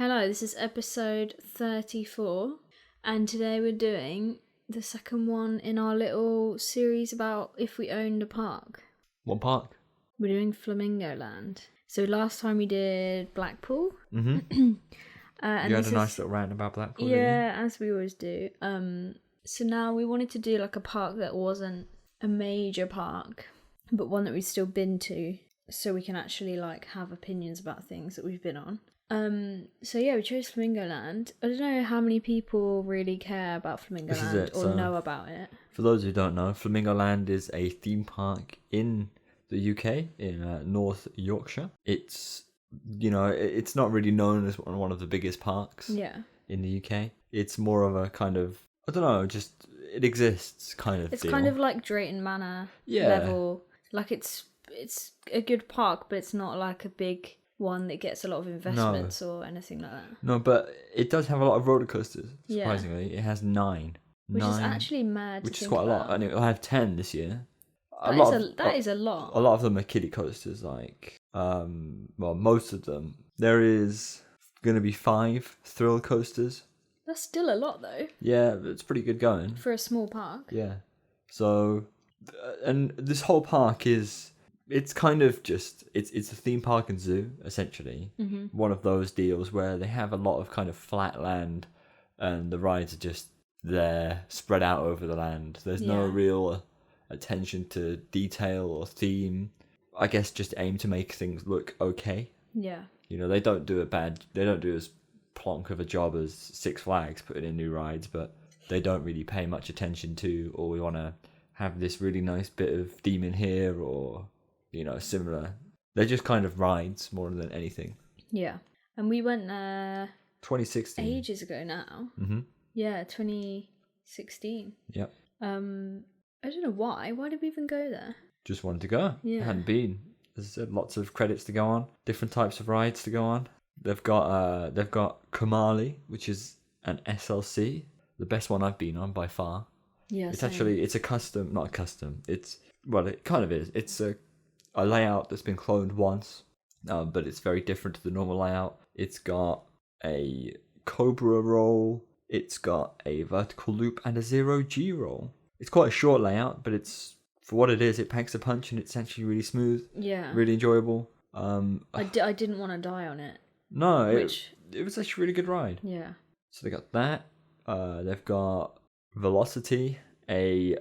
Hello, this is episode 34, and today we're doing the second one in our little series about if we owned a park. What park? We're doing Flamingo Land. So last time we did Blackpool. Mm-hmm. And You had a nice little rant about Blackpool, yeah, as we always do. So now we wanted to do like a park that wasn't a major park, but one that we've still been to, so we can actually like have opinions about things that we've been on. So yeah, we chose Flamingo Land. I don't know how many people really care about Flamingo Land or know about it. For those who don't know, Flamingo Land is a theme park in the UK, in North Yorkshire. It's, it's not really known as one of the biggest parks in the UK. It's more of a kind of, I don't know, just it exists kind of It's deal. kind of like Drayton Manor level. Like it's a good park, but it's not like a big one that gets a lot of investments or anything like that. No, but it does have a lot of roller coasters, surprisingly. It has 9. Which is actually mad Which to is think quite about. a lot. And it'll have 10 this year. That is a lot. A lot of them are kiddie coasters, most of them. There is going to be 5 thrill coasters. That's still a lot, though. Yeah, it's pretty good going. For a small park. Yeah. So, and this whole park it's kind of just, it's a theme park and zoo, essentially. Mm-hmm. One of those deals where they have a lot of kind of flat land and the rides are just there, spread out over the land. There's no real attention to detail or theme. I guess just aim to make things look okay. Yeah. They don't do as plonk of a job as Six Flags putting in new rides, but they don't really pay much attention to, or we want to have this really nice bit of theme in here, or similar. They're just kind of rides more than anything. Yeah. And we went there 2016. ages ago now. Mm-hmm. Yeah, 2016. Yep. I don't know why. Why did we even go there? Just wanted to go. Yeah. I hadn't been. There's lots of credits to go on, different types of rides to go on. They've got Kamali, which is an SLC, the best one I've been on by far. Yeah. It's same. actually not a custom. It kind of is. It's a layout that's been cloned once, but it's very different to the normal layout. It's got a Cobra roll, it's got a vertical loop, and a 0G roll. It's quite a short layout, but it's, for what it is, it packs a punch and it's actually really smooth. Yeah. Really enjoyable. I didn't want to die on it. No, it was actually a really good ride. Yeah. So they got that. They've got Velocity, a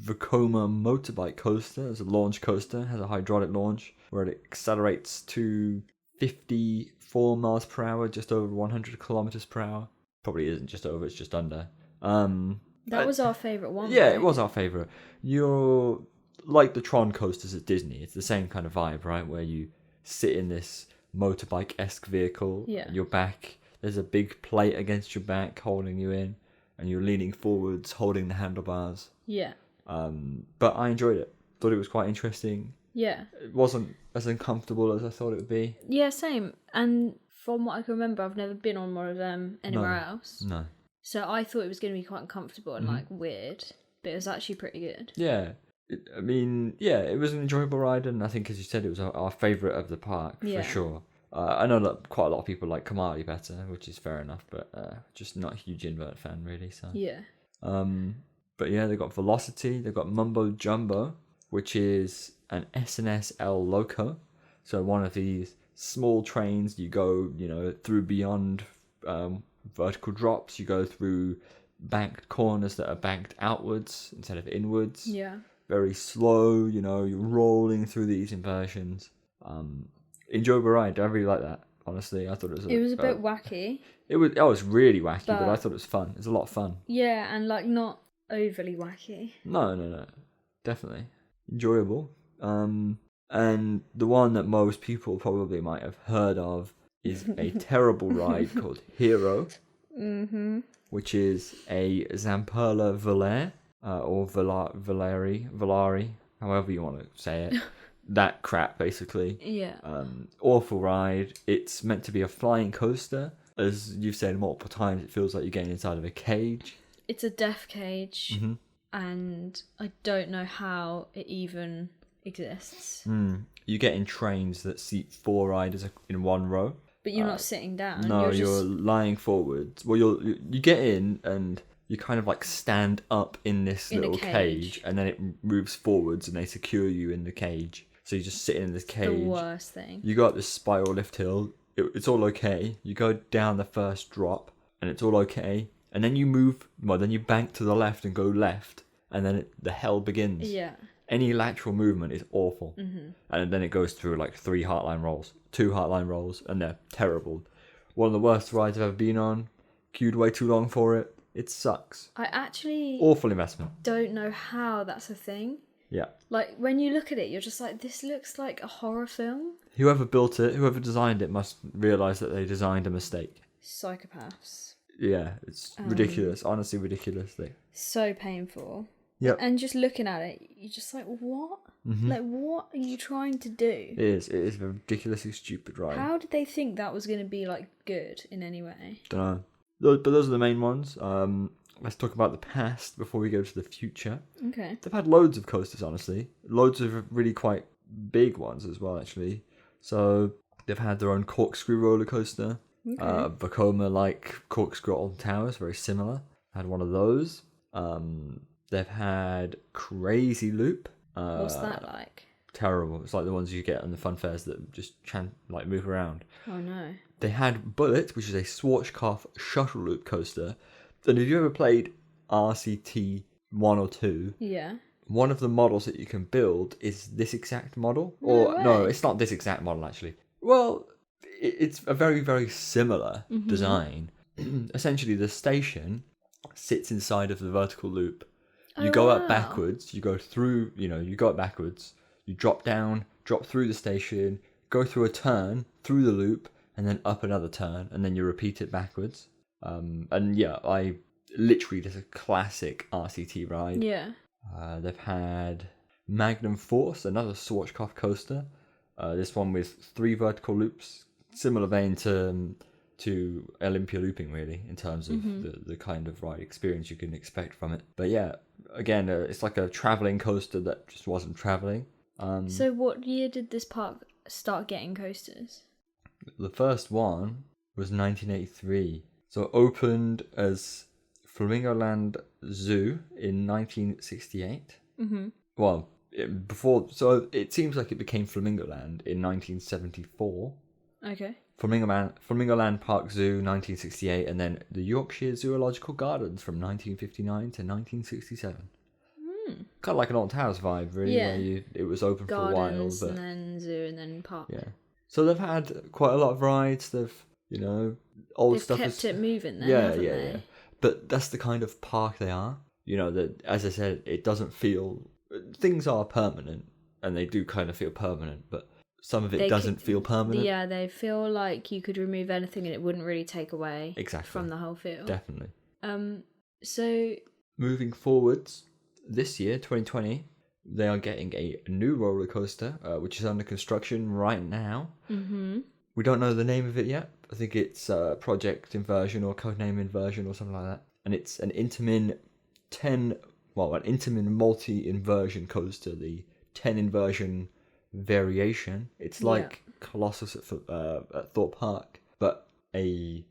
Vekoma motorbike coaster. It's a launch coaster, has a hydraulic launch where it accelerates to 54 miles per hour, just over 100 kilometers per hour. Probably isn't just over, it's just under. That was our favourite one. Yeah, though. It was our favourite. You're like the Tron coasters at Disney. It's the same kind of vibe, right? Where you sit in this motorbike-esque vehicle. Yeah. Your back, there's a big plate against your back holding you in, and you're leaning forwards, holding the handlebars. Yeah. But I enjoyed it. Thought it was quite interesting. Yeah. It wasn't as uncomfortable as I thought it would be. Yeah, same. And from what I can remember, I've never been on one of them anywhere else. No. So I thought it was going to be quite uncomfortable and like weird, but it was actually pretty good. Yeah. It was an enjoyable ride, and I think, as you said, it was our favourite of the park, for sure. I know that quite a lot of people like Kamali better, which is fair enough, but just not a huge invert fan, really. So. Yeah. But yeah, they've got Velocity, they've got Mumbo Jumbo, which is an S&S L Loco. So one of these small trains, you go, through beyond vertical drops, you go through banked corners that are banked outwards instead of inwards. Yeah. Very slow, you're rolling through these inversions. Enjoyable ride. I really like that, honestly. I thought it was a bit wacky. It was really wacky, but I thought it was fun. It was a lot of fun. Yeah, and like not overly wacky. No. Definitely. Enjoyable. And the one that most people probably might have heard of is a terrible ride called Hero. Mm-hmm. Which is a Zamperla Valair, or Valari, however you want to say it. That crap, basically. Yeah. Awful ride. It's meant to be a flying coaster. As you've said multiple times, it feels like you're getting inside of a cage. It's a death cage, and I don't know how it even exists. You get in trains that seat 4 riders in one row. But you're not sitting down. No, you're lying forwards. Well, you get in and you kind of like stand up in this little cage, and then it moves forwards, and they secure you in the cage. So you're just sitting in this cage. The worst thing. You go up this spiral lift hill. It's all okay. You go down the first drop, and it's all okay. And then you move. Well, then you bank to the left and go left, and then the hell begins. Yeah. Any lateral movement is awful. Mm-hmm. And then it goes through like 2 heartline rolls, and they're terrible. One of the worst rides I've ever been on. Queued way too long for it. It sucks. I actually Awful investment. don't know how that's a thing. Yeah. Like, when you look at it, you're just like, this looks like a horror film. Whoever built it, whoever designed it, must realise that they designed a mistake. Psychopaths. Yeah, it's ridiculous. Honestly, ridiculous. So painful. Yep. And just looking at it, you're just like, what? Mm-hmm. Like, what are you trying to do? It is a ridiculously stupid ride. How did they think that was going to be, like, good in any way? Don't know. But those are the main ones. Let's talk about the past before we go to the future. Okay. They've had loads of coasters, honestly. Loads of really quite big ones as well, actually. So they've had their own corkscrew roller coaster. Okay. Vekoma-like corkscrew at Alton Towers, very similar. Had one of those. They've had Crazy Loop. What's that like? Terrible. It's like the ones you get on the fun fairs that just move around. Oh no. They had Bullet, which is a Schwarzkopf shuttle loop coaster. And have you ever played RCT 1 or 2? Yeah. One of the models that you can build is this exact model. No, it's not this exact model, actually. Well, it's a very, very similar design. Essentially, the station sits inside of the vertical loop. You go up backwards, you go through, you go up backwards, you drop down, drop through the station, go through a turn, through the loop, and then up another turn, and then you repeat it backwards. And yeah, just a classic RCT ride. Yeah. They've had Magnum Force, another Schwarzkopf coaster. This one with 3 vertical loops, similar vein to Olympia looping, really, in terms of the kind of ride experience you can expect from it. But yeah, again, it's like a travelling coaster that just wasn't travelling. So what year did this park start getting coasters? The first one was 1983. So opened as Flamingo Land Zoo in 1968. Mm-hmm. Well, so it seems like it became Flamingo Land in 1974. Okay. Flamingo Land Park Zoo, 1968, and then the Yorkshire Zoological Gardens from 1959 to 1967. Kind of like an Alton Towers vibe, really, where it was open Gardens for a while. And then zoo and then park. Yeah. So they've had quite a lot of rides. They've kept it moving then, haven't they? Yeah. But that's the kind of park they are. That, as I said, it doesn't feel... Things are permanent, and they do kind of feel permanent, but some of it doesn't feel permanent. Yeah, they feel like you could remove anything and it wouldn't really take away from the whole feel. Definitely. So... Moving forwards, this year, 2020, they are getting a new roller coaster, which is under construction right now. Mm-hmm. We don't know the name of it yet. I think it's Project Inversion or Codename Inversion or something like that. And it's an Intamin multi-inversion coaster, the 10 inversion variation. It's like Colossus at Thorpe Park, but an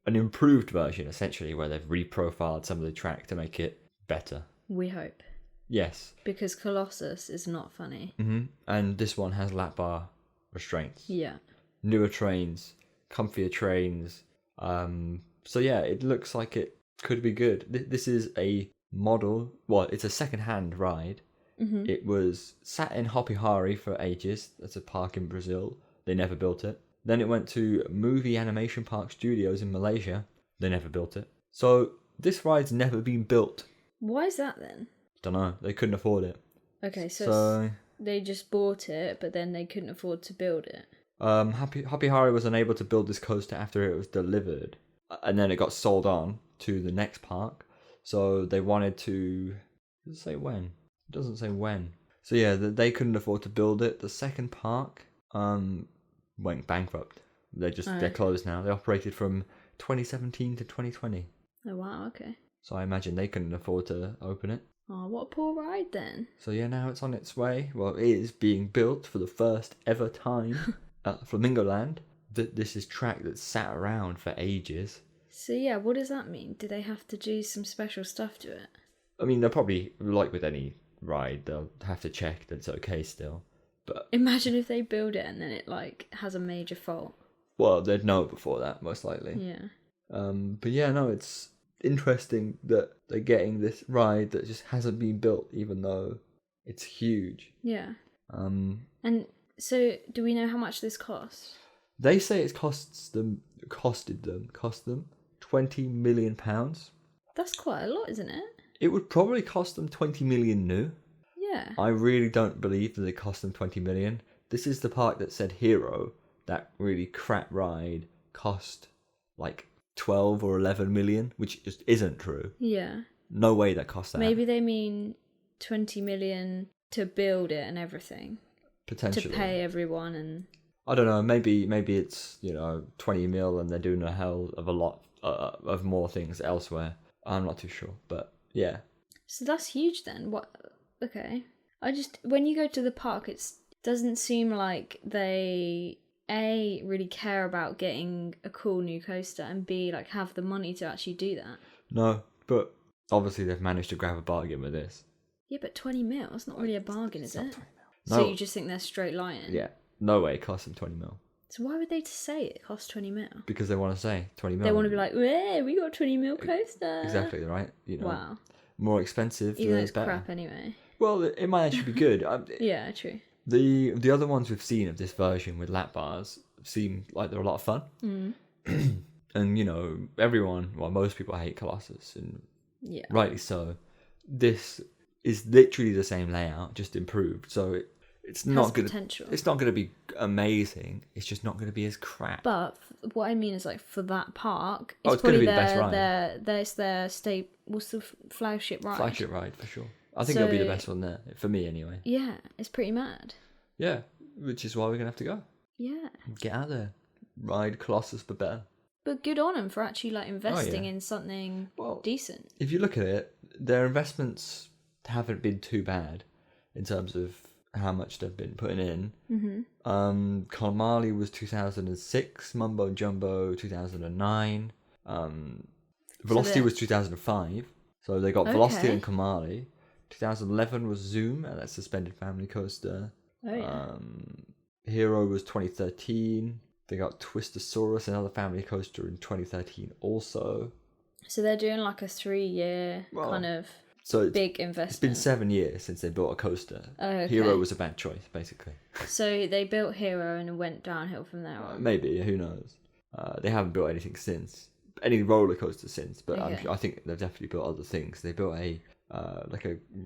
improved version, essentially, where they've reprofiled some of the track to make it better. We hope. Yes. Because Colossus is not funny. Mm-hmm. And this one has lap bar restraints. Yeah. Newer trains, comfier trains. So yeah, it looks like it could be good. This is a model. Well, it's a second-hand ride. Mm-hmm. It was sat in Hopi Hari for ages. That's a park in Brazil. They never built it. Then it went to Movie Animation Park Studios in Malaysia. They never built it. So this ride's never been built. Why is that then? Don't know. They couldn't afford it. Okay, so they just bought it, but then they couldn't afford to build it. Hopi Hari was unable to build this coaster after it was delivered, and then it got sold on to the next park. So they wanted to... Does it say when? It doesn't say when. So yeah, they couldn't afford to build it. The second park went bankrupt. They're closed now. They operated from 2017 to 2020. Oh wow, okay. So I imagine they couldn't afford to open it. Oh, what a poor ride then. So yeah, now it's on its way. Well, it is being built for the first ever time at Flamingo Land. this is track that's sat around for ages. So yeah, what does that mean? Do they have to do some special stuff to it? I mean, they'll probably, like with any ride, they'll have to check that it's okay still. But imagine if they build it and then it like has a major fault. Well, they'd know before that, most likely. Yeah. But yeah, no, it's interesting that they're getting this ride that just hasn't been built, even though it's huge. Yeah. And so, do we know how much this costs? They say it cost them £20 million. That's quite a lot, isn't it? It would probably cost them 20 million new. Yeah. I really don't believe that it cost them 20 million. This is the park that said Hero, that really crap ride, cost like 12 or 11 million, which just isn't true. Yeah. No way that cost that. Maybe they mean 20 million to build it and everything. Potentially. To pay everyone and... I don't know, maybe it's, 20 mil and they're doing a hell of a lot of more things elsewhere. I'm not too sure, but yeah. So that's huge then. What? Okay. When you go to the park, it doesn't seem like they really care about getting a cool new coaster, and B, like have the money to actually do that. No, but obviously they've managed to grab a bargain with this. Yeah, but 20 mil, it's not really a bargain, is it? 20 mil. So No. you just think they're straight lying? Yeah, no way it cost them 20 mil. So why would they say it costs 20 mil? Because they want to say 20 mil. They want to be like, "Hey, we got a 20 mil coaster." Exactly, right? Wow. More expensive. Even though it's better. crap anyway. Well, it might actually be good. Yeah, true. The other ones we've seen of this version with lap bars seem like they're a lot of fun. Mm. And, everyone, most people hate Colossus, and Yeah. rightly so. This is literally the same layout, just improved. So it's not going to. It's not going to be amazing. It's just not going to be as crap. But what I mean is, like, for that park, it's probably going to be the best ride. their state. What's the flagship ride? Flagship ride for sure. I think it'll be the best one there for me anyway. Yeah, it's pretty mad. Yeah, which is why we're gonna have to go. Yeah. Get out there, ride Colossus, but better. But good on them for actually like investing in something decent. If you look at it, their investments haven't been too bad in terms of how much they've been putting in. Mm-hmm. Kalmali was 2006, Mumbo Jumbo 2009, Velocity was 2005. So they got Velocity and Kalmali. 2011 was Zoom, and that's suspended family coaster. Oh yeah. Hero was 2013. They got Twistosaurus, another family coaster, in 2013 also. So they're doing like a 3-year kind of big investment. It's been 7 years since they built a coaster. Oh, okay. Hero was a bad choice, basically. So they built Hero and went downhill from there on. Maybe, who knows? They haven't built anything since. Any roller coaster since, but Okay. I think they've definitely built other things. They built a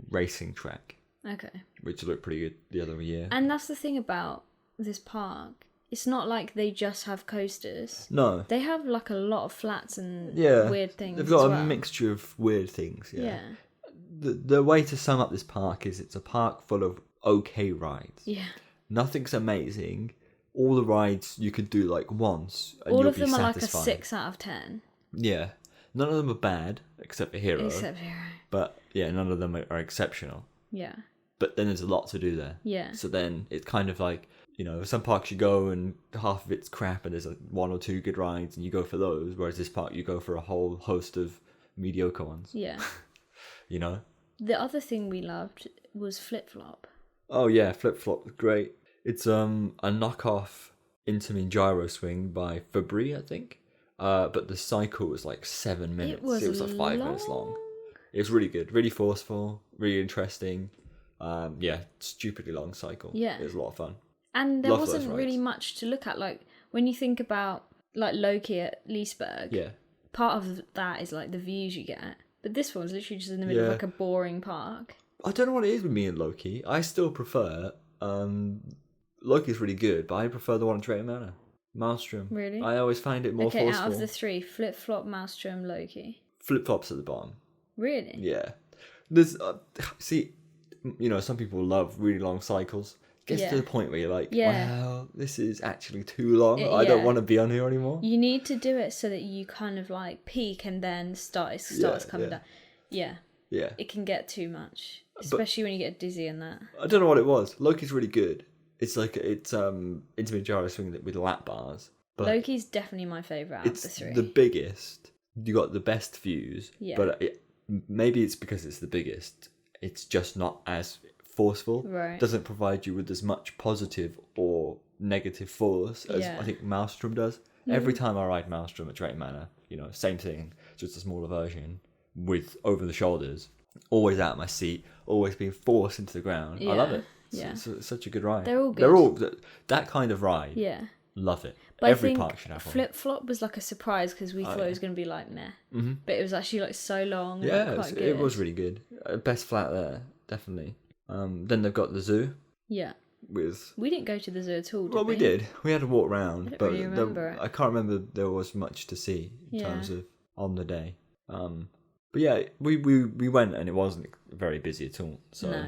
racing track. Okay. Which looked pretty good the other year. And that's the thing about this park. It's not like they just have coasters. No. They have like a lot of flats and weird things. They've got as well. a mixture of weird things, yeah. Yeah. The way to sum up this park is it's a park full of okay rides. Yeah. Nothing's amazing. All the rides you could do like once and All you'll of be them are satisfied. like a 6 out of 10. Yeah. None of them are bad, except for Hero. Except Hero. But yeah, none of them are exceptional. Yeah. But then there's a lot to do there. Yeah. So then it's kind of like, some parks you go and half of it's crap and there's like 1 or 2 good rides and you go for those, whereas this park you go for a whole host of mediocre ones. Yeah. The other thing we loved was Flip Flop. Oh yeah, Flip Flop was great. It's a knockoff Intamin Gyro Swing by Fabry, I think. But the cycle was like 7 minutes. It was like 5 minutes long. It was really good, really forceful, really interesting. Stupidly long cycle. Yeah. It was a lot of fun. And there wasn't really much to look at. Like, when you think about, like, Loki at Leesburg, part of that is, like, the views you get. But this one's literally just in the middle of, like, a boring park. I don't know what it is with me and Loki. I still prefer... Loki's really good, but I prefer the one at Drayton Manor. Maelstrom. Really? I always find it more forceful. Okay, out of the 3, Flip Flop, Maelstrom, Loki. Flip Flop's at the bottom. Really? Yeah. There's... some people love really long cycles. Gets to the point where you're like, wow, this is actually too long. I don't want to be on here anymore. You need to do it so that you kind of like peak and then starts coming down. Yeah. Yeah. It can get too much, especially when you get dizzy and that. I don't know what it was. Loki's really good. It's like Intamin Gyro Swing with lap bars. But Loki's definitely my favourite out of it's the three. the biggest. You got the best views. Yeah. But maybe it's because it's the biggest. It's just not as forceful. Right. Doesn't provide you with as much positive or negative force as I think Maelstrom does. Every time I ride Maelstrom at Drayton Manor, same thing, just a smaller version with over the shoulders. Always out of my seat, always being forced into the ground. I love it. It's such a good ride. They're all good. They're all that kind of ride. Yeah. Love it. But Every I think park should have one. Flip Flop was like a surprise because we thought it was going to be like meh. Mm-hmm. But it was actually like so long. Yeah, and, like, quite good. it was really good. Best flat there, definitely. Then they've got the zoo. Yeah. We didn't go to the zoo at all, did we? Well, we did. We had to walk around. I don't but really remember it. I can't remember there was much to see in terms of on the day. But yeah, we went and it wasn't very busy at all. So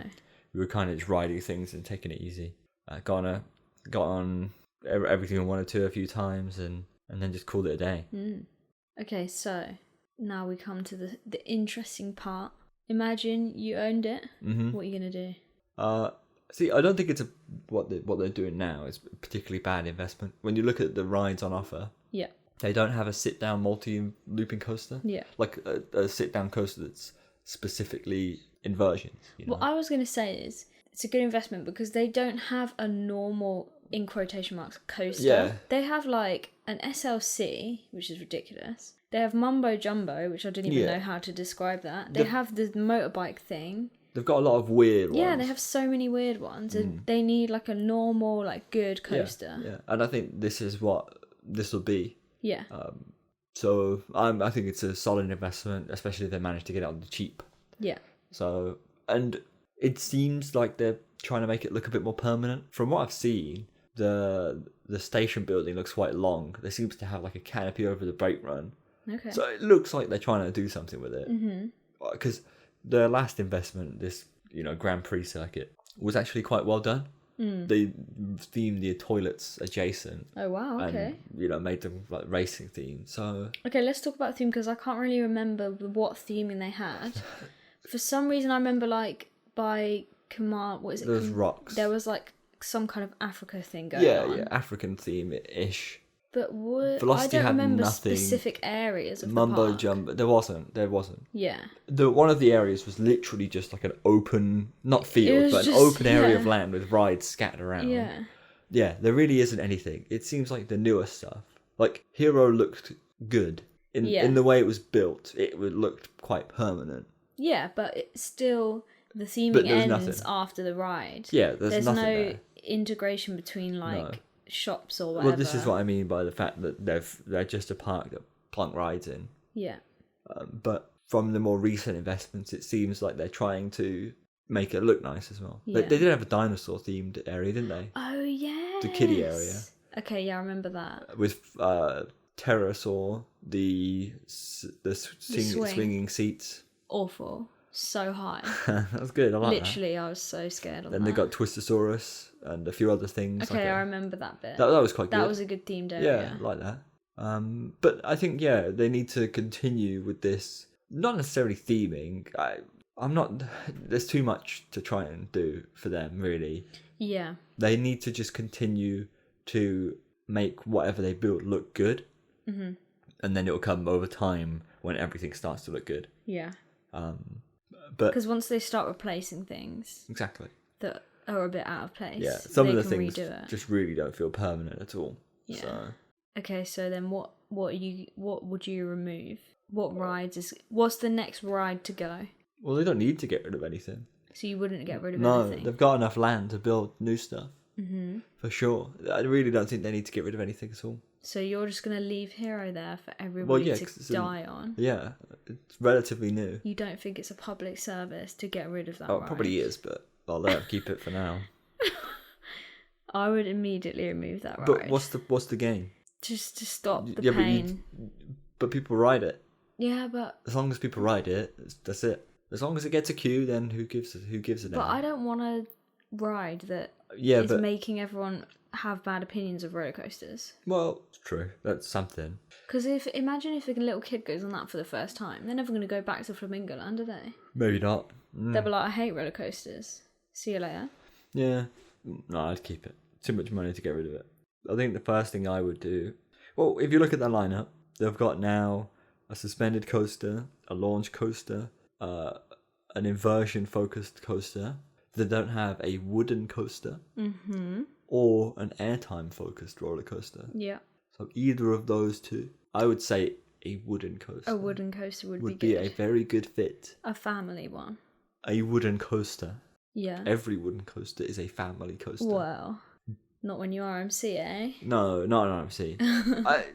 we were kind of just riding things and taking it easy. Got on everything we wanted to a few times and then just called it a day. Okay, so now we come to the interesting part. Imagine you owned it. Mm-hmm. What are you going to do? See, I don't think it's what they're doing now is a particularly bad investment. When you look at the rides on offer, they don't have a sit-down multi-looping coaster. Yeah, like a sit-down coaster that's specifically inversions. What I was going to say is it's a good investment because they don't have a normal, in quotation marks, coaster. Yeah. They have like an SLC, which is ridiculous. They have Mumbo Jumbo, which I didn't even know how to describe that. They have the motorbike thing. They've got a lot of weird ones. Yeah, they have so many weird ones. They need like a normal, like good coaster. Yeah, and I think this is what this will be. Yeah. So I think it's a solid investment, especially if they manage to get it on the cheap. Yeah. So, and it seems like they're trying to make it look a bit more permanent. From what I've seen, the station building looks quite long. There seems to have like a canopy over the brake run. Okay. So it looks like they're trying to do something with it. Because the last investment, this Grand Prix circuit, was actually quite well done. They themed the toilets adjacent. Oh wow! Okay. And made them like racing themed. So okay, let's talk about theme because I can't really remember what theming they had. For some reason, I remember like by Command. What is it? There's rocks. There was like some kind of Africa thing going on. Yeah, African theme ish. But I don't remember specific areas of Mumbo the park. Jumbo. There wasn't. Yeah. One of the areas was literally just like an open, not field, but an open area of land with rides scattered around. Yeah. Yeah, there really isn't anything. It seems like the newer stuff. Like Hero looked good in the way it was built. It looked quite permanent. Yeah, but it's still the theming ends after the ride. Yeah, there's nothing no there. Integration between shops or whatever. Well, this is what I mean by the fact that they're just a park that Plunk rides in. Yeah. But from the more recent investments, it seems like they're trying to make it look nice as well. Yeah. They did have a dinosaur themed area, didn't they? Oh yeah. The kiddie area. Okay, yeah, I remember that. With Pterosaur, the swinging seats. Awful. So high. That was good. I like that. Literally, I was so scared of that. Then they got Twistosaurus and a few other things. Okay, I remember that bit. That was quite good. That was a good themed area. Yeah, like that. But I think they need to continue with this. Not necessarily theming. I'm not. There's too much to try and do for them, really. Yeah. They need to just continue to make whatever they build look good, and then it'll come over time when everything starts to look good. Yeah. But because once they start replacing things exactly that are a bit out of place, some of the things just really don't feel permanent at all. Yeah. So. Okay, so then what would you remove? What's the next ride to go? Well, they don't need to get rid of anything. So you wouldn't get rid of anything? No, they've got enough land to build new stuff. Mm-hmm. For sure. I really don't think they need to get rid of anything at all. So you're just going to leave Hero there for everybody to die on? Yeah, it's relatively new. You don't think it's a public service to get rid of that ride? It probably is, but I'll let them keep it for now. I would immediately remove that ride. But what's the gain? Just to stop the pain. But people ride it. Yeah, but... As long as people ride it, that's it. As long as it gets a queue, then who gives a damn? But I don't want a ride that is making everyone have bad opinions of roller coasters. Well, it's true. That's something. Because imagine if a little kid goes on that for the first time, they're never going to go back to Flamingo Land, are they? Maybe not. They'll be like, I hate roller coasters. See you later. Yeah. No, I'd keep it. Too much money to get rid of it. I think the first thing I would do Well, if you look at the lineup, they've got now a suspended coaster, a launch coaster, an inversion-focused coaster. They don't have a wooden coaster or an airtime-focused roller coaster. Yeah. So either of those two, I would say a wooden coaster. A wooden coaster would be be good. a very good fit. A family one. A wooden coaster. Yeah. Every wooden coaster is a family coaster. Well, not when you RMC, eh? No, not an RMC.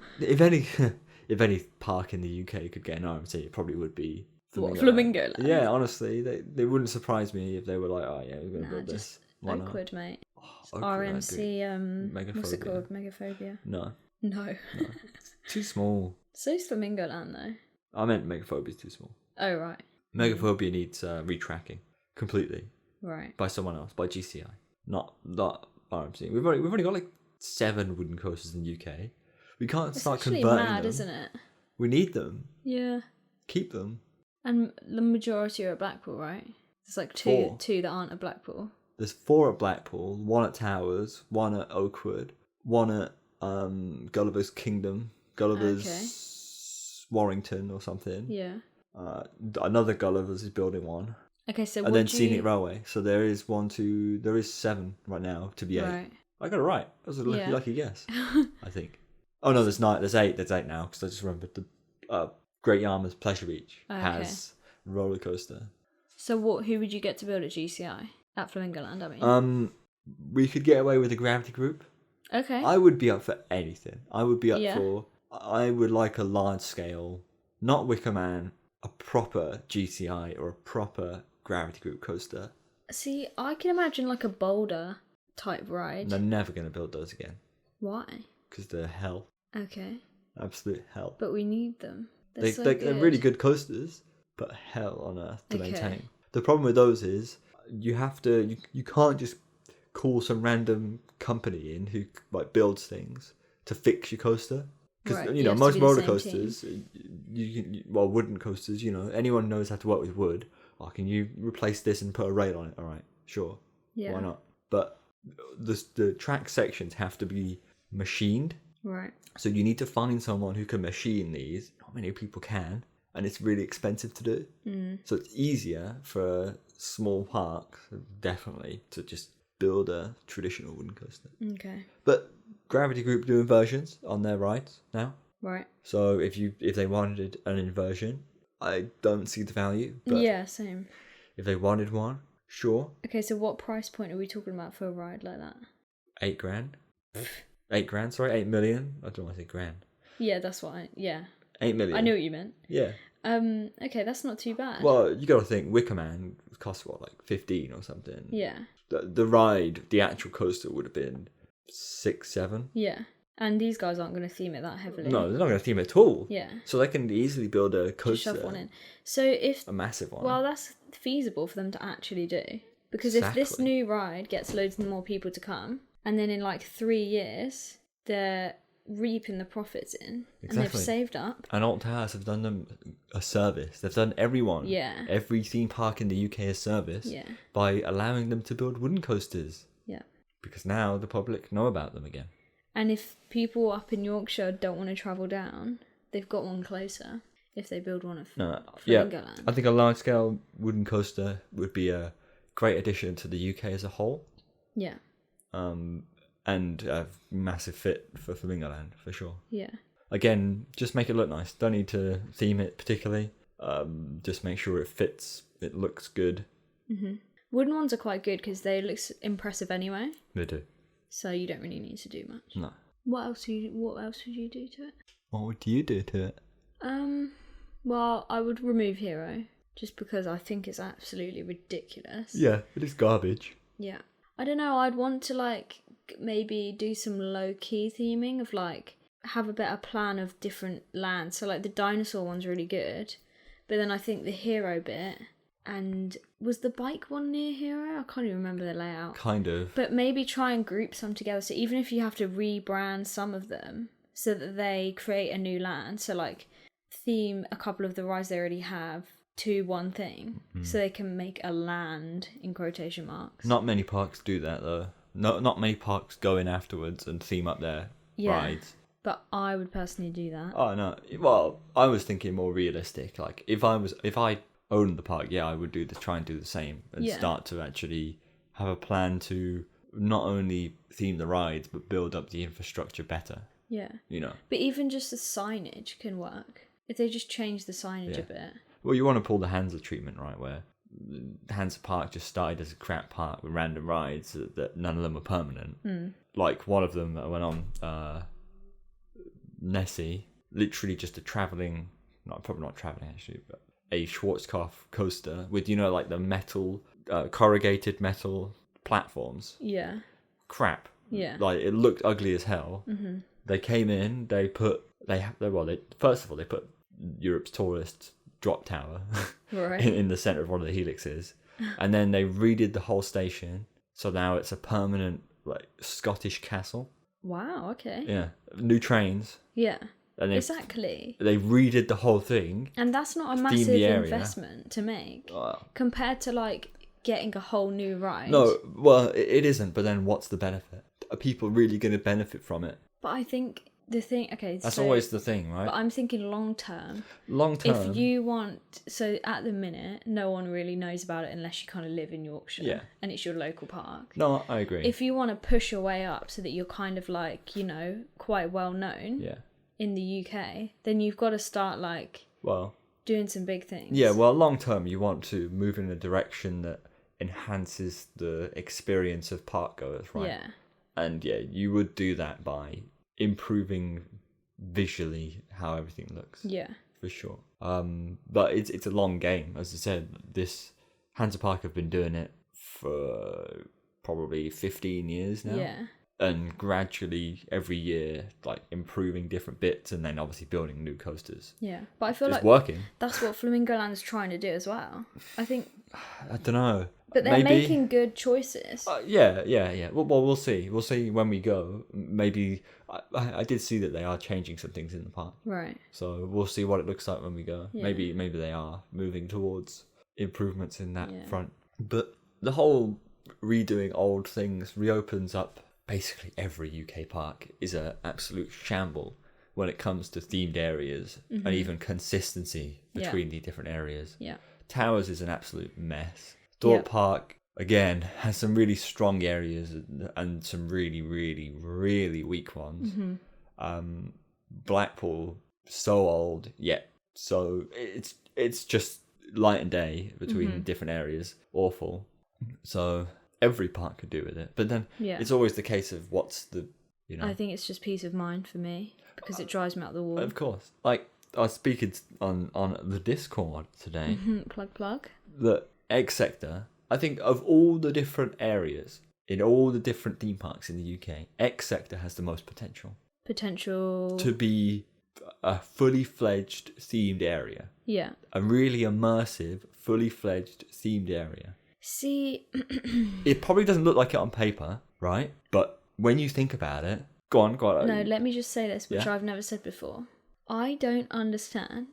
If any park in the UK could get an RMC, it probably would be Flamingo Land. Yeah, honestly, they wouldn't surprise me if they were like, oh yeah, we're gonna build this. Why not? Oakwood, mate. Oakwood, RMC, what's it Megaphobia. called? Megaphobia? No. No. Too small. So's Flamingo Land, though. I meant Megaphobia is too small. Oh, right. Megaphobia needs retracking completely Right. by someone else, by GCI, not RMC. We've only got like 7 wooden coasters in the UK. We can't It's start actually converting mad, them. isn't it? We need them. Yeah. Keep them. And the majority are at Blackpool, right? There's like two that aren't at Blackpool. There's 4 at Blackpool, 1 at Towers, 1 at Oakwood, 1 at Gulliver's Kingdom, Gulliver's Warrington or something. Yeah. Another Gulliver's is building one. Okay, so and then Scenic Railway. So there is 7 right now to be 8. Right. I got it right. That was a lucky guess, I think. Oh no, there's 9. There's 8. There's 8 now because I just remembered the Great Yarmouth's Pleasure Beach has a roller coaster. So who would you get to build at GCI? At Flamingo Land, I mean. We could get away with the Gravity Group. Okay. I would be up for anything. I would be up for... I would like a large scale, not Wicker Man, a proper GCI or a proper Gravity Group coaster. See, I can imagine like a boulder type ride. They're never going to build those again. Why? Because they're hell. Okay. Absolute hell. But we need them. They're really good coasters, but hell on earth to maintain. The problem with those is you can't just call some random company in who like builds things to fix your coaster. Because most roller coasters, wooden coasters, anyone knows how to work with wood. Oh, can you replace this and put a rail on it? All right, sure. Yeah. Why not? But the track sections have to be machined. Right. So you need to find someone who can machine these. Not many people can, and it's really expensive to do. So it's easier for small parks, definitely, to just build a traditional wooden coaster. Okay. But Gravity Group do inversions on their rides now. Right. So if they wanted an inversion, I don't see the value. But yeah, same. If they wanted one, sure. Okay, so what price point are we talking about for a ride like that? $8,000. 8 grand, sorry, 8 million. I don't want to say grand. Yeah, that's what 8 million. I knew what you meant. Yeah. Okay, that's not too bad. Well, you got to think Wicker Man cost like 15 or something. Yeah. The ride, the actual coaster would have been 6, 7. Yeah. And these guys aren't going to theme it that heavily. No, they're not going to theme it at all. Yeah. So they can easily build a coaster. Just shove one in. So if... A massive one. Well, that's feasible for them to actually do. Because if this new ride gets loads more people to come, and then in like 3 years, they're reaping the profits in, and they've saved up. And Alton Towers have done them a service. They've done everyone, every theme park in the UK a service by allowing them to build wooden coasters. Yeah. Because now the public know about them again. And if people up in Yorkshire don't want to travel down, they've got one closer if they build one of Flamingo Land. I think a large-scale wooden coaster would be a great addition to the UK as a whole. Yeah. And a massive fit for Flamingo Land, for sure. Yeah. Again, just make it look nice. Don't need to theme it particularly. Just make sure it fits. It looks good. Mm-hmm. Wooden ones are quite good because they look impressive anyway. They do. So you don't really need to do much. No. What else would you do to it? What would you do to it? Well, I would remove Hero just because I think it's absolutely ridiculous. Yeah, it is garbage. Yeah. I don't know, I'd want to maybe do some low-key theming of have a better plan of different lands. So the dinosaur one's really good, but then I think the Hero bit, and was the bike one near Hero? I can't even remember the layout. Kind of. But maybe try and group some together, so even if you have to rebrand some of them so that they create a new land, so theme a couple of the rides they already have to one thing, so they can make a land in quotation marks. Not many parks do that though. Not many parks go in afterwards and theme up their rides. But I would personally do that. Oh no. Well, I was thinking more realistic. Like if I owned the park, yeah, I would try and do the same and start to actually have a plan to not only theme the rides but build up the infrastructure better. Yeah. You know. But even just the signage can work if they just change the signage a bit. Well, you want to pull the Hansa treatment, right? Where Hansa Park just started as a crap park with random rides that none of them were permanent. Like one of them that went on Nessie, literally just probably not traveling actually, but a Schwarzkopf coaster with, like the metal, corrugated metal platforms. Yeah. Crap. Yeah. Like it looked ugly as hell. Mm-hmm. They came in, first of all, they put Europe's tallest drop tower right. in the center of one of the helixes, and then they redid the whole station, so now it's a permanent like Scottish castle. Wow. Okay. Yeah, new trains. Yeah. And Exactly. They redid the whole thing, and that's not a massive investment to make compared to like getting a whole new ride. No, well, it isn't. But then, what's the benefit? Are people really going to benefit from it? But I think the thing, that's always the thing, right? But I'm thinking long term. Long term. If you want, so at the minute, no one really knows about it unless you kind of live in Yorkshire, and it's your local park. No, I agree. If you want to push your way up so that you're kind of like, quite well known. Yeah. In the UK, then you've got to start doing some big things. Yeah, well, long term, you want to move in a direction that enhances the experience of park goers, right? Yeah. And you would do that by improving visually how everything looks. Yeah. For sure. But it's a long game. As I said, this Hansa Park have been doing it for probably 15 years now. Yeah. And gradually every year like improving different bits and then obviously building new coasters. Yeah, but I feel it's like working. That's what Flamingo Land's trying to do as well, I think. I don't know, but they're making good choices. Yeah. Well, we'll see when we go. Maybe I did see that they are changing some things in the park, right? So we'll see what it looks like when we go. Maybe they are moving towards improvements in that front. But the whole redoing old things reopens up. Basically, every UK park is an absolute shamble when it comes to themed areas and even consistency between the different areas. Yeah. Towers is an absolute mess. Thorpe Park, again, has some really strong areas and some really, really, really weak ones. Mm-hmm. Blackpool, so old, yet so it's just light and day between different areas. Awful. So... every park could do with it, but then it's always the case of what's the, I think it's just peace of mind for me because it drives me out the wall. Of course, like I was speaking on the Discord today. Plug. The X sector. I think of all the different areas in all the different theme parks in the UK, X sector has the most potential. To be a fully fledged themed area. Yeah. A really immersive, fully fledged themed area. See, it probably doesn't look like it on paper, right? But when you think about it, go on. No, let me just say this, which I've never said before. I don't understand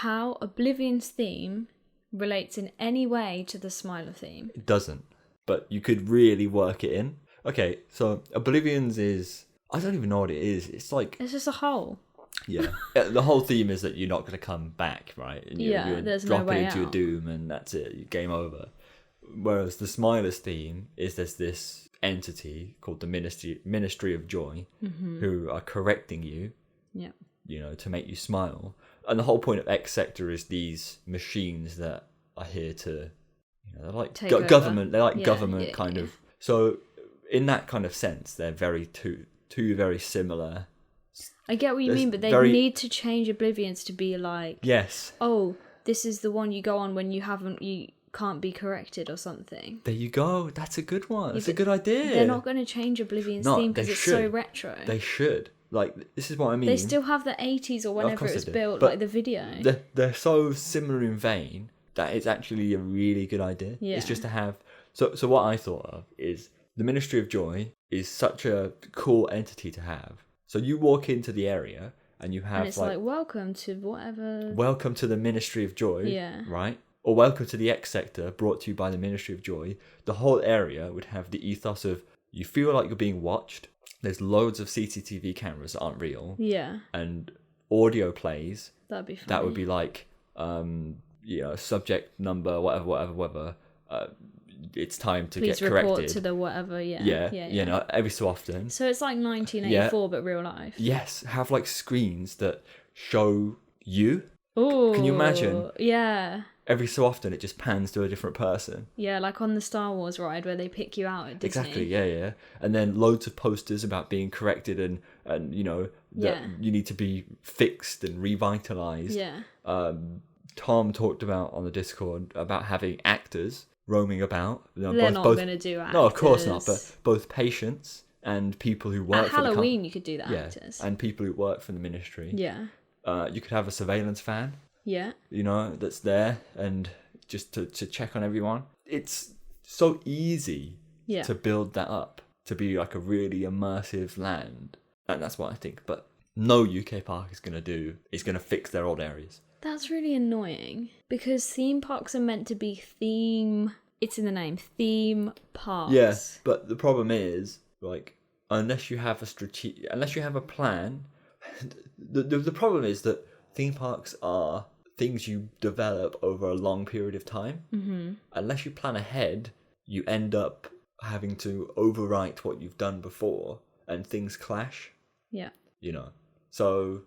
how Oblivion's theme relates in any way to the Smiler theme. It doesn't, but you could really work it in. Okay, so Oblivion's is... I don't even know what it is. It's like... it's just a hole. Yeah. The whole theme is that you're not going to come back, right? And you're there's dropping no way into your out. doom and that's it. Game over. Whereas the Smiler's theme is there's this entity called the Ministry of Joy who are correcting you, to make you smile. And the whole point of X Sector is these machines that are here to, they're like government. They're like government kind of. So in that kind of sense, they're two very similar. I get what you mean, but they need to change Oblivion's to be like, yes, oh, this is the one you go on when you can't be corrected or something. There you go. That's a good one. That's a good idea. They're not going to change Oblivion's theme because it's so retro. They should. Like, this is what I mean. They still have the 80s or whenever it was built, like the video. They're so similar in vein that it's actually a really good idea. Yeah. It's just to have... So what I thought of is the Ministry of Joy is such a cool entity to have. So you walk into the area and you have... and it's like welcome to whatever... welcome to the Ministry of Joy. Right? Or welcome to the X Sector, brought to you by the Ministry of Joy. The whole area would have the ethos of you feel like you're being watched there's loads of CCTV cameras that aren't real, Yeah. and audio plays. That'd be funny. That would be like, subject number, whatever. It's time to Please get report corrected. to the whatever. Yeah. Yeah, you know, every so often. So it's like 1984, but real life. Yes, have like screens that show you. Oh. Can you imagine? Yeah. Every so often, it just pans to a different person. Yeah, like on the Star Wars ride where they pick you out at Disney. Exactly, yeah. And then loads of posters about being corrected and you know, that you need to be fixed and revitalized. Yeah. Tom talked about on the Discord about having actors roaming about. You know, They're not going to do actors. No, of course not, but both patients and people who work at for Halloween, you could do the actors. And people who work for the ministry. Yeah. You could have a surveillance van. Yeah. You know, that's there and just to check on everyone. It's so easy to build that up to be like a really immersive land. And that's what I think. But no UK park is going to fix their old areas. That's really annoying because theme parks are meant to be it's in the name, theme parks. Yeah, but the problem is, like, unless you have a plan, the problem is that theme parks are things you develop over a long period of time. Mm-hmm. Unless you plan ahead, you end up having to overwrite what you've done before, and things clash. Yeah. You know, so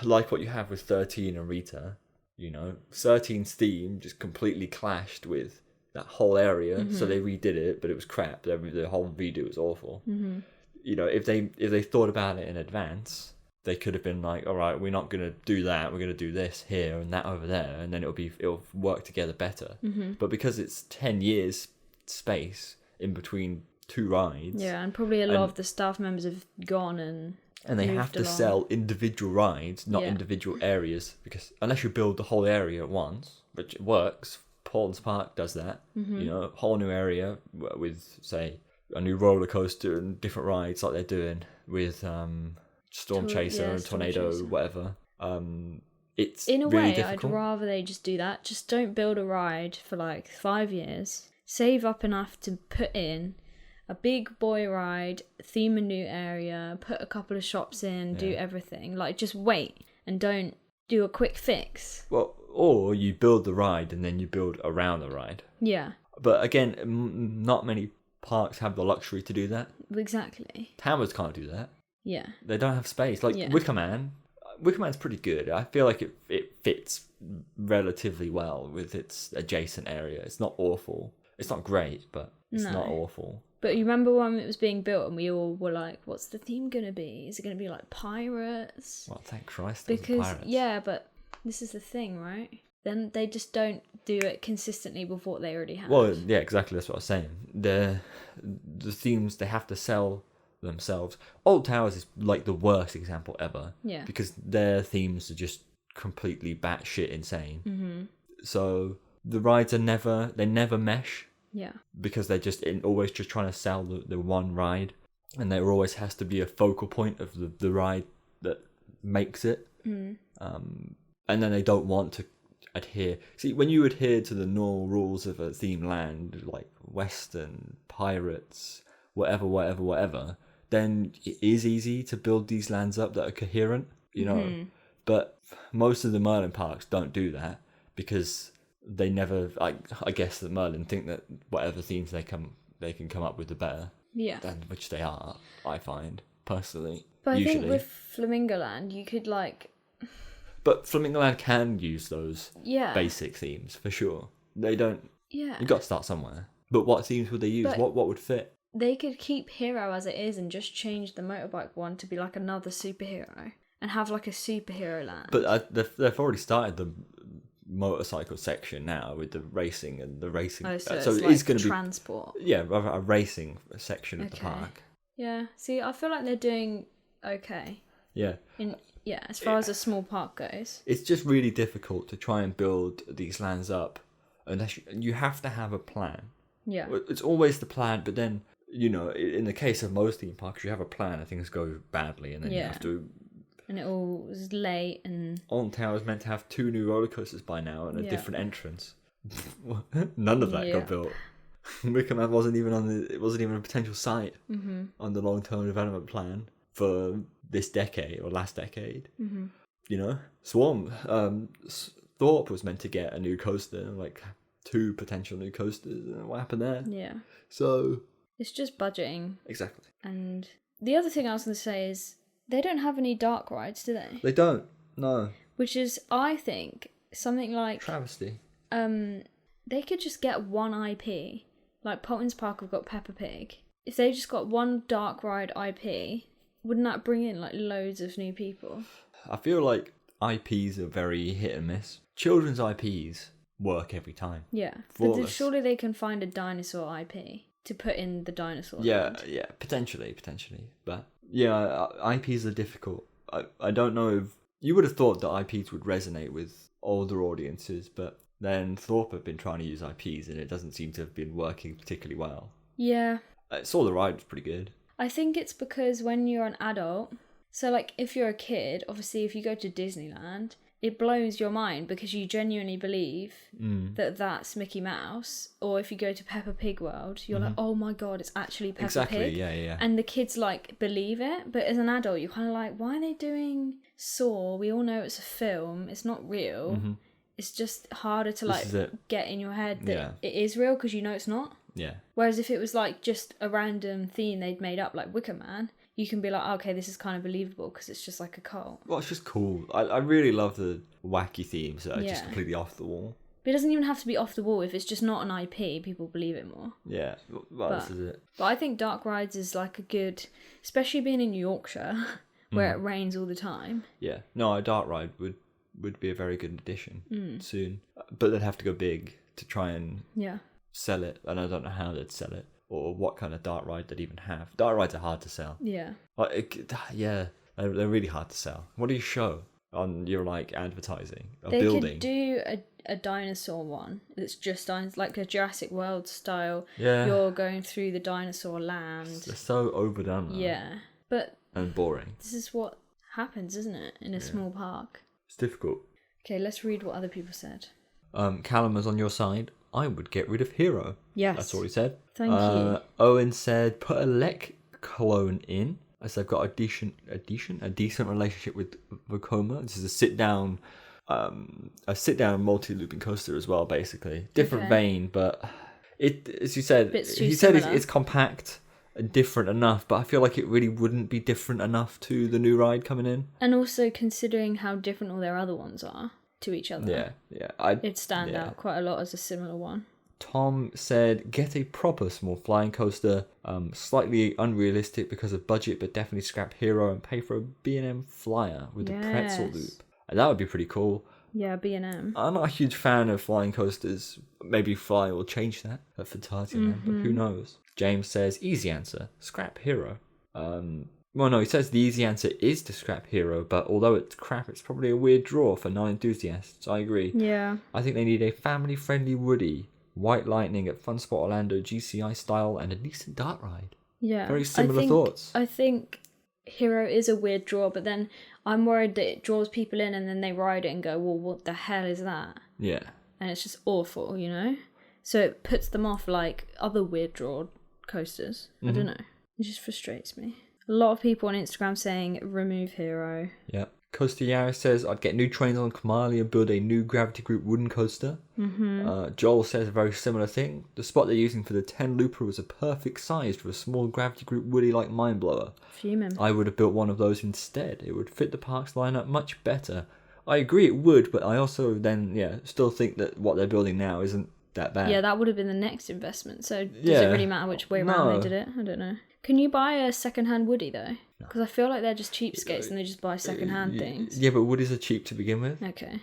like what you have with 13 and Rita, you know, 13's theme just completely clashed with that whole area, mm-hmm. so they redid it, but it was crap. The whole redo was awful. Mm-hmm. You know, if they thought about it in advance, they could have been like, all right, we're not going to do that. We're going to do this here and that over there. And then it'll work together better. Mm-hmm. But because it's 10 years space in between two rides. Yeah, and probably a lot of the staff members have gone and they have to sell individual rides, not individual areas. Because unless you build the whole area at once, which works, Paul's Park does that. Mm-hmm. You know, a whole new area with, say, a new roller coaster and different rides like they're doing with... Storm Chaser and Tornado, whatever. It's in a really way, difficult. I'd rather they just do that. Just don't build a ride for like 5 years. Save up enough to put in a big boy ride, theme a new area, put a couple of shops in, do everything. Like, just wait and don't do a quick fix. Well, or you build the ride and then you build around the ride. Yeah. But again, not many parks have the luxury to do that. Exactly. Towers can't do that. Yeah. They don't have space. Like Wicker Man's pretty good. I feel like it fits relatively well with its adjacent area. It's not awful. It's not great, but it's not awful. But you remember when it was being built and we all were like, what's the theme going to be? Is it going to be like pirates? Well, thank Christ there's pirates. Yeah, but this is the thing, right? Then they just don't do it consistently with what they already have. Well, yeah, exactly. That's what I was saying. The themes, they have to sell themselves. Old Towers is like the worst example ever. Yeah. Because their themes are just completely batshit insane. Mm-hmm. So the rides they never mesh. Yeah. Because they're just always just trying to sell the one ride, and there always has to be a focal point of the ride that makes it. Mm. And then they don't want to adhere. See, when you adhere to the normal rules of a theme land, like Western, Pirates, whatever, then it is easy to build these lands up that are coherent, you know. Mm-hmm. But most of the Merlin parks don't do that because they never. I guess that Merlin think that whatever themes they can come up with, the better. Yeah. Than which they are, I find personally. But I think with Flamingo Land, you could like. But Flamingo Land can use those basic themes for sure. They don't. Yeah. You got to start somewhere. But what themes would they use? What would fit? They could keep Hero as it is and just change the motorbike one to be like another superhero and have like a superhero land. But they've already started the motorcycle section now with the racing and the racing. Oh, so it like is going to be transport. Yeah, a racing section of the park. Yeah. See, I feel like they're doing okay. Yeah. As far as a small park goes. It's just really difficult to try and build these lands up unless you have to have a plan. Yeah. It's always the plan, but then, you know, in the case of most theme parks, you have a plan and things go badly and then you have to... And it all was late and... Alton Tower is meant to have 2 new roller coasters by now and a different entrance. None of that got built. Wicker Man wasn't even a potential site on the long-term development plan for this decade or last decade. You know, Swarm, Thorpe was meant to get a new coaster, like 2 potential new coasters. What happened there? Yeah. So it's just budgeting. Exactly. And the other thing I was going to say is they don't have any dark rides, do they? They don't. No. Which is, I think, something like Travesty. They could just get one IP. Like Polton's Park have got Peppa Pig. If they just got one dark ride IP, wouldn't that bring in like loads of new people? I feel like IPs are very hit and miss. Children's IPs work every time. Yeah. But then surely they can find a dinosaur IP to put in the dinosaur land. Yeah, potentially. But yeah, IPs are difficult. I don't know if you would have thought that IPs would resonate with older audiences, but then Thorpe have been trying to use IPs and it doesn't seem to have been working particularly well. Yeah. I saw the ride was pretty good. I think it's because when you're an adult, so like if you're a kid, obviously if you go to Disneyland, it blows your mind because you genuinely believe that that's Mickey Mouse. Or if you go to Peppa Pig World, you're like, oh my god, it's actually Peppa Pig. Yeah. And the kids like believe it, but as an adult, you're kind of like, why are they doing Saw? We all know it's a film. It's not real. It's just harder to like get in your head that it is real because you know it's not. Yeah. Whereas if it was like just a random theme they'd made up, like Wicker Man, you can be like, oh, okay, this is kind of believable because it's just like a cult. Well, it's just cool. I really love the wacky themes that are just completely off the wall. But it doesn't even have to be off the wall. If it's just not an IP, people believe it more. Yeah, well, this is it. But I think Dark Rides is like a good, especially being in Yorkshire, where it rains all the time. Yeah, no, a Dark Ride would be a very good addition soon. But they'd have to go big to try and sell it, and I don't know how they'd sell it or what kind of Dark Ride they'd even have. Dark Rides are hard to sell. Yeah. They're really hard to sell. What do you show on your like advertising? They building? Could do a dinosaur one. It's just like a Jurassic World style. Yeah. You're going through the dinosaur land. They're so overdone. Though. Yeah, but and boring. This is what happens, isn't it, in a small park? It's difficult. Okay, let's read what other people said. Callum was on your side. I would get rid of Hero. Yes. That's all he said. Thank you. Owen said, put a Lek clone in, as they've got a decent relationship with Vekoma. This is a sit down multi-looping coaster as well, basically. Different vein, but it, as you said, he said it's compact and different enough, but I feel like it really wouldn't be different enough to the new ride coming in. And also considering how different all their other ones are to each other. Yeah. It'd stand out quite a lot as a similar one. Tom said, get a proper small flying coaster, slightly unrealistic because of budget, but definitely scrap Hero and pay for a B&M Flyer with a pretzel loop. And that would be pretty cool. Yeah, B&M. I'm not a huge fan of flying coasters. Maybe Fly will change that at Fantasyland, but who knows? James says, easy answer, scrap Hero. Well, no, he says the easy answer is to scrap Hero, but although it's crap, it's probably a weird draw for non-enthusiasts. I agree. Yeah. I think they need a family-friendly Woody, White Lightning at Fun Spot Orlando GCI style, and a decent Dark Ride. Yeah. Very similar thoughts. I think Hero is a weird draw, but then I'm worried that it draws people in and then they ride it and go, well, what the hell is that? Yeah. And it's just awful, you know? So it puts them off like other weird draw coasters. I don't know. It just frustrates me. A lot of people on Instagram saying remove Hero. Yeah. Coaster Yaris says, I'd get new trains on Kamali and build a new Gravity Group wooden coaster. Joel says a very similar thing. The spot they're using for the 10 looper was a perfect size for a small Gravity Group Woody like Mindblower. Fuming. I would have built one of those instead. It would fit the park's lineup much better. I agree it would, but I also then, still think that what they're building now isn't that bad. Yeah, that would have been the next investment. So does it really matter which way around they did it? I don't know. Can you buy a second-hand Woody, though? Because I feel like they're just cheapskates and they just buy second-hand things. Yeah, but Woodies are cheap to begin with. Okay.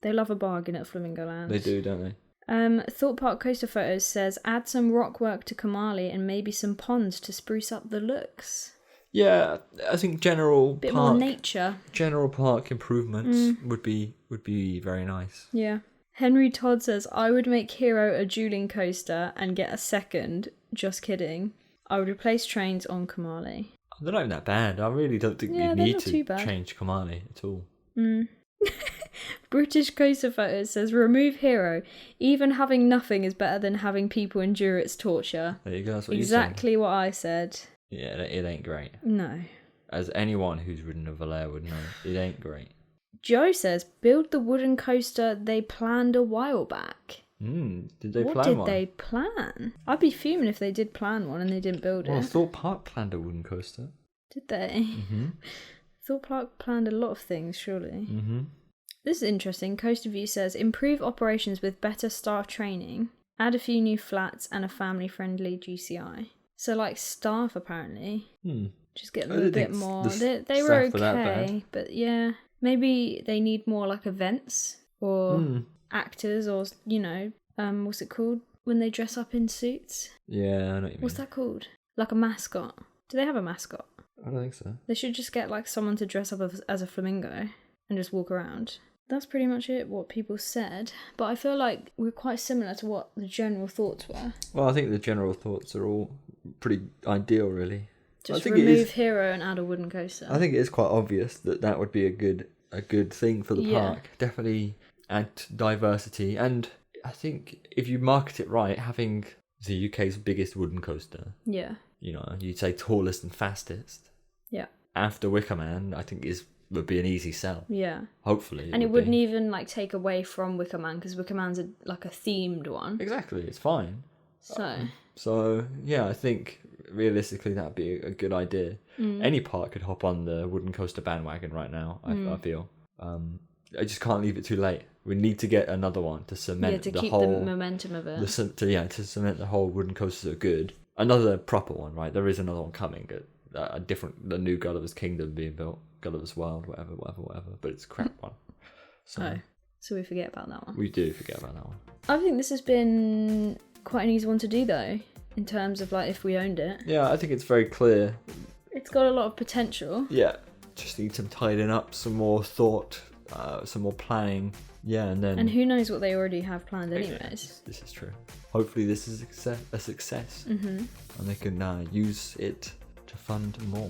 They love a bargain at Flamingo Land. They do, don't they? Thought Park Coaster Photos says, add some rock work to Kamali and maybe some ponds to spruce up the looks. Yeah, I think general more nature. General park improvements would be very nice. Yeah. Henry Todd says, I would make Hero a dueling coaster and get a second. Just kidding. I would replace trains on Kamali. They're not even that bad. I really don't think we need to change Kamali at all. British Coaster Photos says, remove hero. Even having nothing is better than having people endure its torture. There you go. That's what Exactly what I said. Yeah, it ain't great. No. As anyone who's ridden a Valère would know, it ain't great. Joe says, build the wooden coaster they planned a while back. Did they plan one? What did they plan? I'd be fuming if they did plan one and they didn't build it. Well, Thorpe Park planned a wooden coaster. Did they? Mm-hmm. Thorpe Park planned a lot of things, surely. Mm-hmm. This is interesting. Coaster View says, improve operations with better staff training, add a few new flats and a family-friendly GCI. So, like, staff, apparently. Just get a little bit more. They were okay, but yeah. Maybe they need more, like, events or actors or, you know, what's it called? When they dress up in suits? Yeah, I know what you mean. What's that called? Like a mascot. Do they have a mascot? I don't think so. They should just get, like, someone to dress up as a flamingo and just walk around. That's pretty much it, what people said. But I feel like we're quite similar to what the general thoughts were. Well, I think the general thoughts are all pretty ideal, really. Just remove hero and add a wooden coaster. I think it is quite obvious that would be a good thing for the park. Definitely add diversity. And I think if you market it right, having the UK's biggest wooden coaster. Yeah. You know, you'd say tallest and fastest. Yeah. After Wicker Man, I think would be an easy sell. Yeah. Hopefully. And it wouldn't even like take away from Wicker Man because Wicker Man's like a themed one. Exactly, it's fine. So yeah, I think realistically that'd be a good idea. Any park could hop on the wooden coaster bandwagon right now. I feel. I just can't leave it too late. We need to get another one to cement to keep the momentum of it. To cement the whole wooden coasters are good. Another proper one, right? There is another one coming. The new Gulliver's Kingdom being built, Gulliver's World, whatever. But it's a crap one. So we forget about that one. We do forget about that one. I think this has been quite an easy one to do though, in terms of like if we owned it. Yeah, I think it's very clear. It's got a lot of potential. Yeah, just need some tidying up, some more thought, some more planning. Yeah, and who knows what they already have planned anyways. This is true. Hopefully this is a success. And they can use it to fund more.